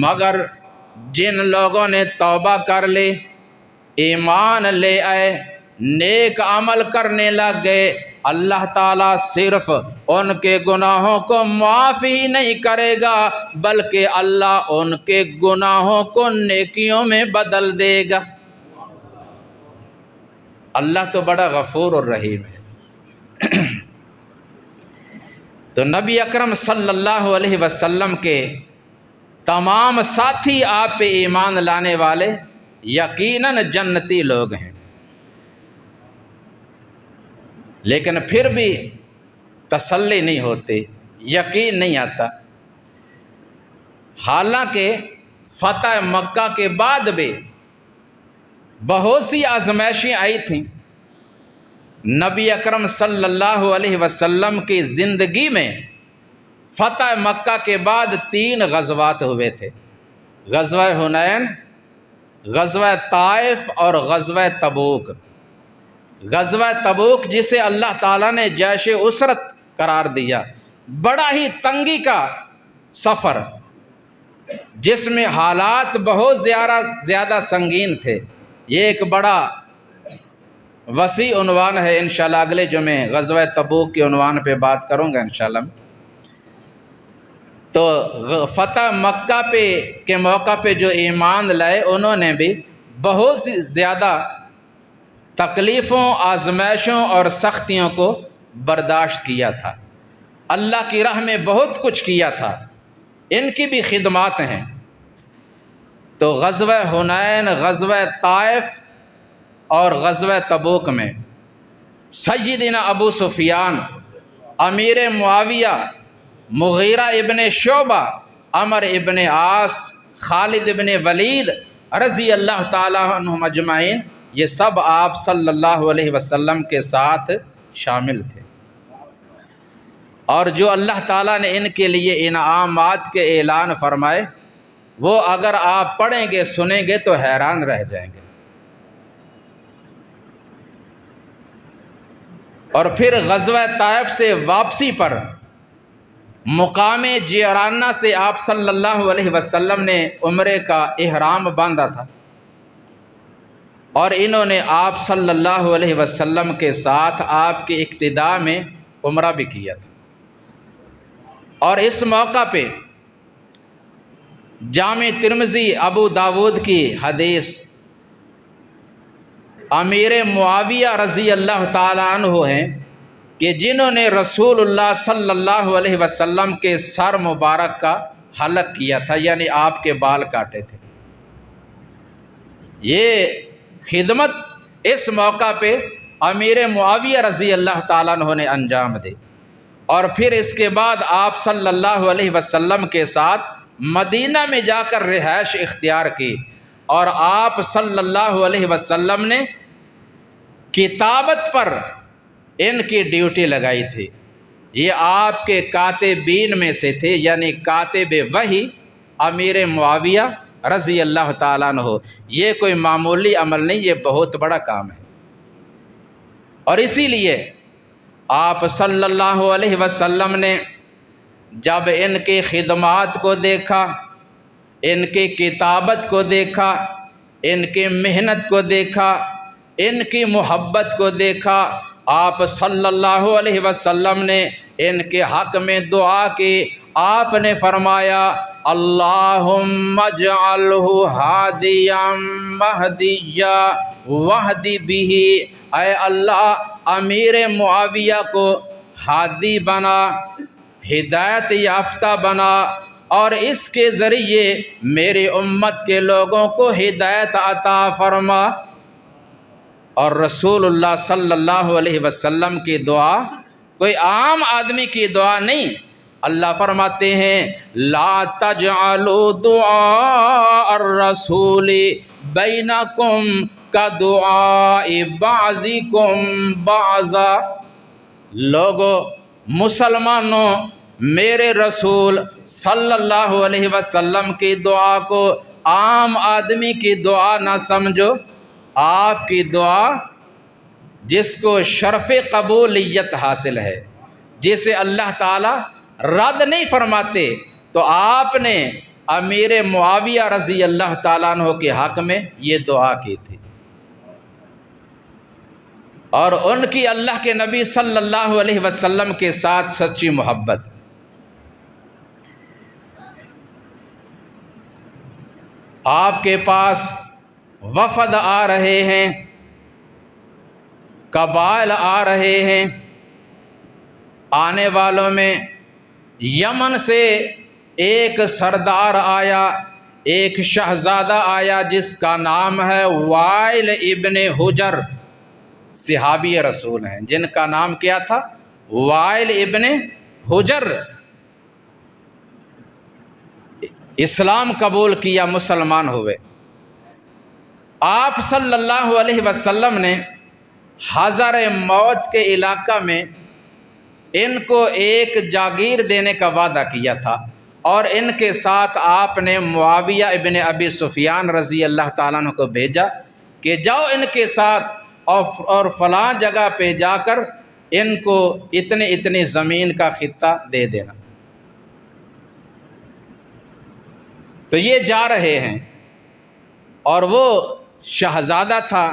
मगर जिन लोगों ने तौबा कर ले, ईमान ले आए, नेक अमल करने लग गए, अल्लाह ताला सिर्फ उनके गुनाहों को माफ़ ही नहीं करेगा, बल्कि अल्लाह उनके गुनाहों को नेकियों में बदल देगा। अल्लाह तो बड़ा गफूर और रहीम है। तो नबी अकरम सल्लल्लाहु अलैहि वसल्लम के तमाम साथी आप पे ईमान लाने वाले यकीनन जन्नती लोग हैं, लेकिन फिर भी तसल्ली नहीं होती, यकीन नहीं आता। हालांकि फतह मक्का के बाद भी बहुत सी आजमाइशें आई थीं। नबी अकरम सल्लल्लाहु अलैहि वसल्लम की ज़िंदगी में फतह मक्का के बाद 3 गज़वात हुए थे। गज़वा हुनैन, गज़वा ताइफ और गज़वा तबूक। गज़वा तबूक जिसे अल्लाह ताला ने जैश उसरत करार दिया, बड़ा ही तंगी का सफ़र जिसमें हालात बहुत ज़्यादा संगीन थे। ये एक बड़ा वसी उन्वान है, इंशाल्लाह अगले जुमे गज़वा तबूक के उन्वान पे बात करूँगा इंशाल्लाह। तो फ़तह मक्का के मौका पे जो ईमान लाए उन्होंने भी बहुत सी ज़्यादा तकलीफ़ों, आजमाइशों और सख्तियों को बर्दाश्त किया था। अल्लाह की राह में बहुत कुछ किया था, इनकी भी खिदमात हैं। तो गज़वा हुनैन, गज़वा ताइफ और गज़वा तबूक में सय्यदना अबू सुफियान, अमीर मुआविया, मुगीरा इब्ने शोबा, अमर इब्ने आस, खालिद इब्ने वलीद रज़ी अल्लाह ताला अन्हुम अजमाइन, ये सब आप सल्लल्लाहु अलैहि वसल्लम के साथ शामिल थे। और जो अल्लाह ताला ने इनके लिए इनामात के ऐलान फरमाए, वो अगर आप पढ़ेंगे सुनेंगे तो हैरान रह जाएंगे। और फिर गज़वा ताइफ से वापसी पर मुकामे जियराना से आप सल्लल्लाहु अलैहि वसल्लम ने उम्रे का इहराम बांधा था और इन्होंने आप सल्लल्लाहु अलैहि वसल्लम के साथ आपके इक्तिदा में उम्रा भी किया था। और इस मौका पे जामे तिर्मिज़ी अबू दाऊद की हदीस अमीर मुआविया रज़ी अल्लाह ताला अन्हु हैं कि जिन्होंने रसूलुल्लाह सल्लल्लाहु अलैहि वसल्लम के सर मुबारक का हलक किया था, यानी आपके बाल काटे थे। ये खिदमत इस मौका पे अमीर मुआविया रज़ी अल्लाह ताला अन्हु ने अंजाम दी। और फिर इसके बाद आप सल्लल्लाहु अलैहि वसल्लम के साथ मदीना में जाकर रिहाइश इख्तियार की और आप सल्लल्लाहु अलैहि वसल्लम ने किताबत पर इनकी ड्यूटी लगाई थी। ये आपके कातिबीन में से थे, यानी कातिब वही अमीर मुआविया रज़ी अल्लाह ताला अन्हु। ये कोई मामूली अमल नहीं, ये बहुत बड़ा काम है। और इसीलिए आप सल्लल्लाहु अलैहि वसल्लम ने जब इनकी खिदमात को देखा, इनकी किताबत को देखा, इनकी मेहनत को देखा, इनकी मोहब्बत को देखा, आप सल्लल्लाहु अलैहि वसल्लम ने इनके हक़ में दुआ की। आपने फरमाया अल्लाहुम्मा जअलहु हादियम महदिया वहदी बिही, ऐ अल्लाह अमीर मुआविया को हादी बना, हिदायत याफ्ता बना और इसके ज़रिए मेरी उम्मत के लोगों को हिदायत अता फरमा। और रसूलुल्लाह सल्लल्लाहु अलैहि वसल्लम की दुआ कोई आम आदमी की दुआ नहीं। अल्लाह फरमाते हैं ला तजअलू दुआ अर्रसूली बैनकुम का दुआ बाज़िकुम बाज़ा। लोगों, मुसलमानों, मेरे रसूल सल्लल्लाहु अलैहि वसल्लम की दुआ को आम आदमी की दुआ ना समझो। आपकी दुआ जिसको शर्फ़ कबूलियत हासिल है, जिसे अल्लाह ताला रद्द नहीं फरमाते, तो आपने अमीर मुआविया रज़ी अल्लाह ताला अन्हु के हक़ में ये दुआ की थी। और उनकी अल्लाह के नबी सल्लल्लाहु अलैहि वसल्लम के साथ सच्ची मोहब्बत। आपके पास वफ़द आ रहे हैं, कबाइल आ रहे हैं, आने वालों में यमन से एक सरदार आया, एक शहज़ादा आया जिसका नाम है वाइल इब्ने हुजर, सहाबी रसूल हैं जिनका नाम क्या था? वाइल इब्ने हुजर। इस्लाम कबूल किया, मुसलमान हुए। आप सल्लल्लाहु अलैहि वसल्लम ने हज़ार मौत के इलाका में इनको एक जागीर देने का वादा किया था और इनके साथ आपने मुआविया इब्ने अबी सुफियान रज़ी अल्लाह ताला अन्हु को भेजा कि जाओ इनके साथ और फलां जगह पे जाकर इनको इतने इतनी ज़मीन का खित्ता दे देना। तो ये जा रहे हैं और वो शहज़ादा था,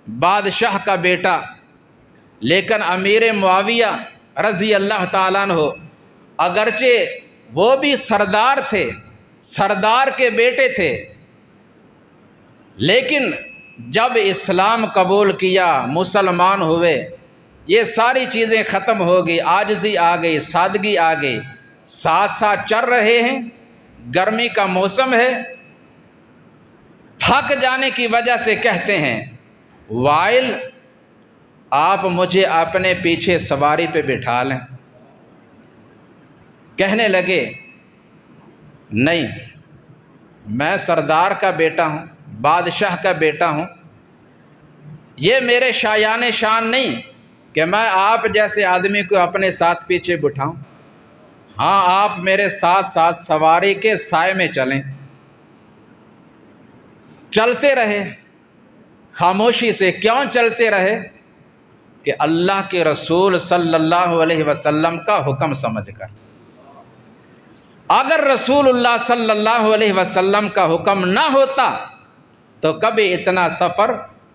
बादशाह का बेटा, लेकिन अमीर मुआविया रज़ी अल्लाह ताला अन्हु अगरचे वो भी सरदार थे, सरदार के बेटे थे, लेकिन जब इस्लाम कबूल किया, मुसलमान हुए, ये सारी चीज़ें ख़त्म हो गई, आजिज़ी आ गई, सादगी आ गई, साथ साथ चल रहे हैं। गर्मी का मौसम है, थक जाने की वजह से कहते हैं वाइल आप मुझे अपने पीछे सवारी पे बिठा लें। कहने लगे नहीं, मैं सरदार का बेटा हूँ, बादशाह का बेटा हूँ, ये मेरे शायान शान नहीं कि मैं आप जैसे आदमी को अपने साथ पीछे बिठाऊं। हाँ, आप मेरे साथ साथ सवारी के साए में चलें। चलते रहे खामोशी से। क्यों चलते रहे? कि अल्लाह के रसूल सल्लल्लाहु अलैहि वसल्लम का हुक्म समझकर। अगर रसूलुल्लाह सल्लल्लाहु अलैहि वसल्लम का हुक्म ना होता तो कभी इतना सफ़र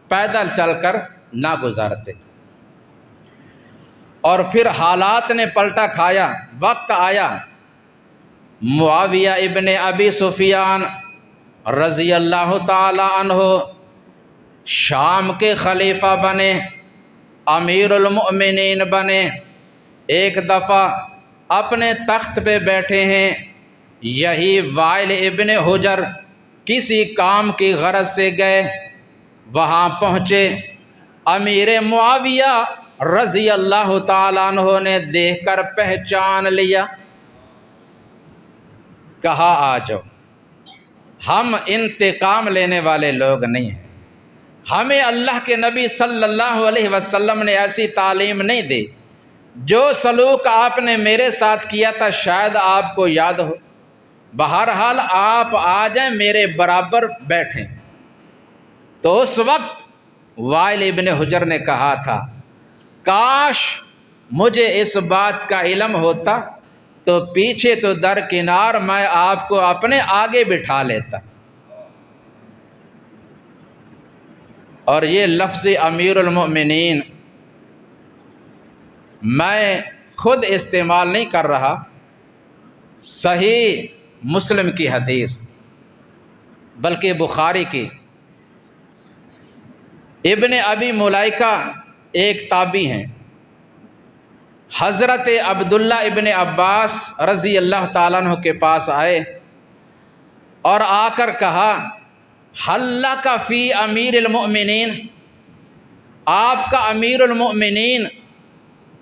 पैदल चलकर ना गुजारते। और फिर हालात ने पलटा खाया। वक्त आया, मुआविया इब्ने अबी सुफियान रज़ी अल्लाह ताला अन्हु शाम के खलीफा बने, अमीरुल मोमिनीन बने। एक दफ़ा अपने तख्त पे बैठे हैं, यही वाइल इब्ने हुजर किसी काम की गरज से गए, वहाँ पहुँचे। अमीर मुआविया रज़ी अल्लाह ताला अन्हु ने देखकर पहचान लिया, कहा आ जाओ, हम इंतकाम लेने वाले लोग नहीं हैं। हमें अल्लाह के नबी सल्लल्लाहु अलैहि वसल्लम ने ऐसी तालीम नहीं दी। जो सलूक आपने मेरे साथ किया था शायद आपको याद हो। बहरहाल आप आ जाएं, मेरे बराबर बैठें। तो उस वक्त वाइल इब्ने हुजर ने कहा था, काश मुझे इस बात का इल्म होता तो पीछे तो दरकिनार मैं आपको अपने आगे बिठा लेता। और ये लफ्ज़ अमीरुल मोमिनीन मैं खुद इस्तेमाल नहीं कर रहा, सही मुस्लिम की हदीस, बल्कि बुखारी की। इब्ने अबी मुलाइका एक ताबी हैं, हज़रत अब्दुल्ला इब्ने अब्बास रज़ी अल्लाह ताला अन्हु के पास आए और आकर कहा, हल्ला का फ़ी अमीरुल मोमिनीन, आपका अमीरुल मोमिनीन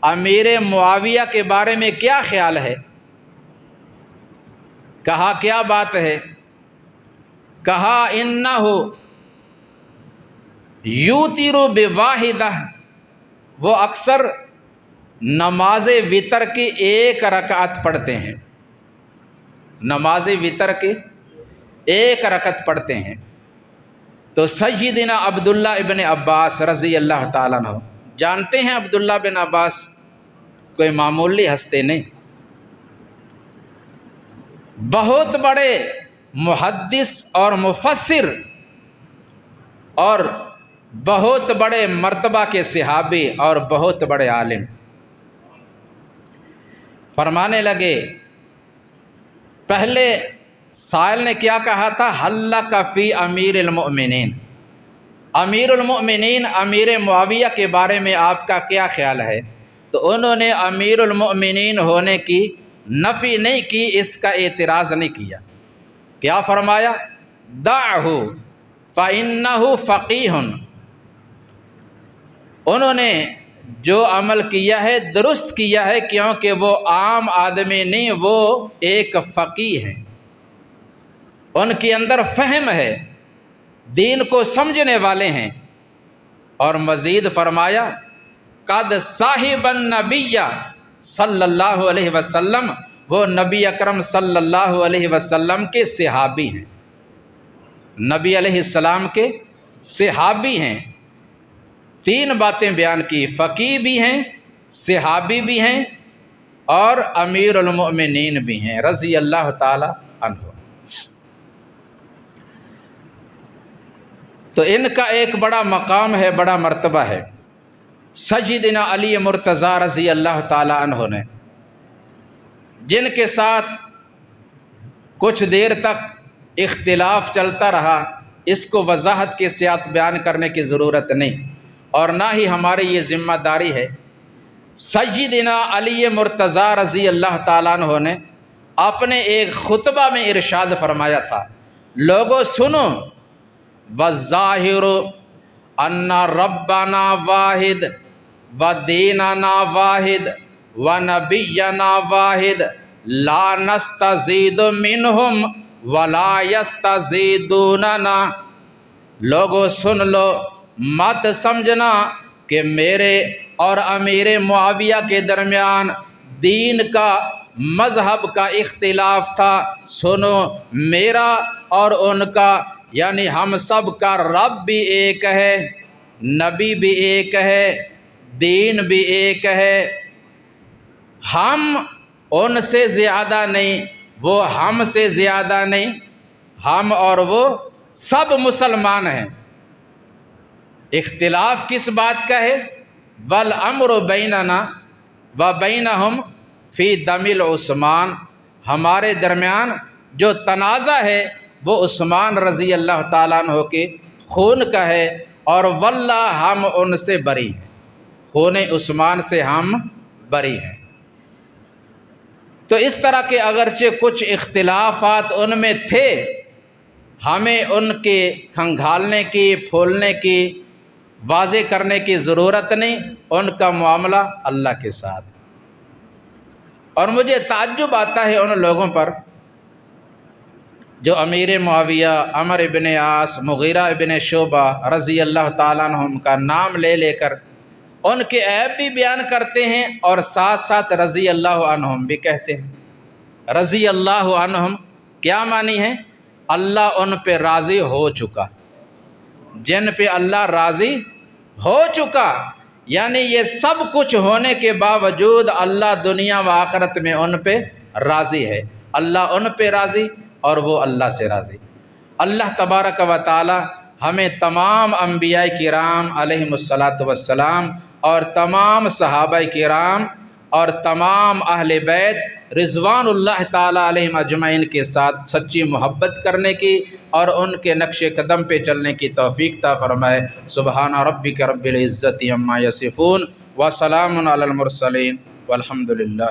अमीर मुआविया के बारे में क्या ख्याल है? कहा क्या बात है? कहा इन्नहु यूतिरु बिवाहिदा, वो अक्सर नमाज वितर की एक रकात पढ़ते हैं, नमाज वितर की एक रकात पढ़ते हैं। तो सय्यिदना अब्दुल्ला इब्ने अब्बास रज़ी अल्लाह ताला अन्हु, जानते हैं अब्दुल्ला बिन अब्बास कोई मामूली हस्ती नहीं, बहुत बड़े मुहद्दिस और मुफस्सिर और बहुत बड़े मर्तबा के सहाबी और बहुत बड़े आलिम। फरमाने लगे, पहले साइल ने क्या कहा था? हल्ला का फ़ी अमीरुल मोमिनीन, अमीरुल मोमिनीन अमीर मुआविया के बारे में आपका क्या ख्याल है? तो उन्होंने अमीरुल मोमिनीन होने की नफ़ी नहीं की, इसका एतराज़ नहीं किया। क्या फरमाया? दाहु फ़इन्नहु फ़क़ीहुन। उन्होंने जो अमल किया है दुरुस्त किया है, क्योंकि वो आम आदमी नहीं, वो एक फ़क़ीह है, उनके अंदर फ़हम है, दीन को समझने वाले हैं। और मज़ीद फरमाया कद साहिबन नबिय्या सल्लल्लाहु अलैहि वसल्लम, वो नबी अकरम सल्लल्लाहु अलैहि वसल्लम के सहाबी हैं, नबी अलैहिस्सलाम के सहाबी हैं। तीन बातें बयान की, फ़क़ीह भी हैं, सहाबी भी हैं और अमीरुल मोमिनीन भी हैं रज़ी अल्लाह ताला अन्हु। तो इनका एक बड़ा मकाम है, बड़ा मर्तबा है। सय्यदना अली मुर्तज़ा रज़ी अल्लाह ताला अन्हु ने, जिनके साथ कुछ देर तक इख्तिलाफ चलता रहा, इसको वजाहत के साथ बयान करने की ज़रूरत नहीं और ना ही हमारी ये ज़िम्मेदारी है। सय्यदना अली मुर्तज़ा रज़ी अल्लाह ताला अन्हु ने अपने एक खुतबा में इरशाद फरमाया था, लोगों सुनो, वज़ाहिरु अन्ना रब्बना वाहिद व दीनना वाहिद व नबियना वाहिद ला नस्तज़ीदु मिनहुम वला यस्तज़ीदूनना। लोगों सुन लो, मत समझना कि मेरे और अमीर मुआविया के दरमियान दीन का, मज़हब का इख्तिलाफ था। सुनो, मेरा और उनका यानी हम सब का रब भी एक है, नबी भी एक है, दीन भी एक है। हम उनसे ज़्यादा नहीं, वो हमसे ज़्यादा नहीं, हम और वो सब मुसलमान हैं। इख्तिलाफ किस बात का है? वल अम्रु बैनना व बैनहुम फ़ी दमिल उस्मान। हमारे दरमियान जो तनाज़ा है वो उस्मान रज़ी अल्लाह ताला अन्हु के खून का है और वल्लाह हम उनसे बरी हैं, खून उस्मान से हम बरी हैं। तो इस तरह के अगरचे कुछ इख्तिलाफात उनमें थे, हमें उनके खंगालने की, फूलने की, वाज़े करने की ज़रूरत नहीं, उनका मामला अल्लाह के साथ। और मुझे ताज्जुब आता है उन लोगों पर जो अमीर मुआविया, अमर इब्न आस, मुगीरा इब्न शुबा रज़ी अल्लाह ताला अन्हुम का नाम ले लेकर उनके ऐब भी बयान करते हैं और साथ साथ रज़ी अल्लाह अन्हुम भी कहते हैं। रज़ी अल्लाह अन्हुम क्या मानी है? अल्लाह उन पे राज़ी हो चुका, जिन पे अल्लाह राज़ी हो चुका, यानी ये सब कुछ होने के बावजूद अल्लाह दुनिया व आखिरत में उन पे राज़ी है। अल्लाह उन पे राज़ी और वो अल्लाह से राज़ी। अल्लाह तबारक व तआला हमें तमाम अंबिया किराम अलैहिमुस्सलातु वस्सलाम और तमाम सहाबा किराम और तमाम अहले बैत रिज़वानुल्लाह ताला अलैहिम अजमईन के साथ सच्ची मोहब्बत करने की और उनके नक्शे कदम पे चलने की तौफ़ीक़ अता फ़रमाए। सुबहान रब्बिक रब्बिल इज़्ज़ति अम्मा यसिफ़ून व सलामुन अलल मुरसलीन वल्हम्दुलिल्लाह।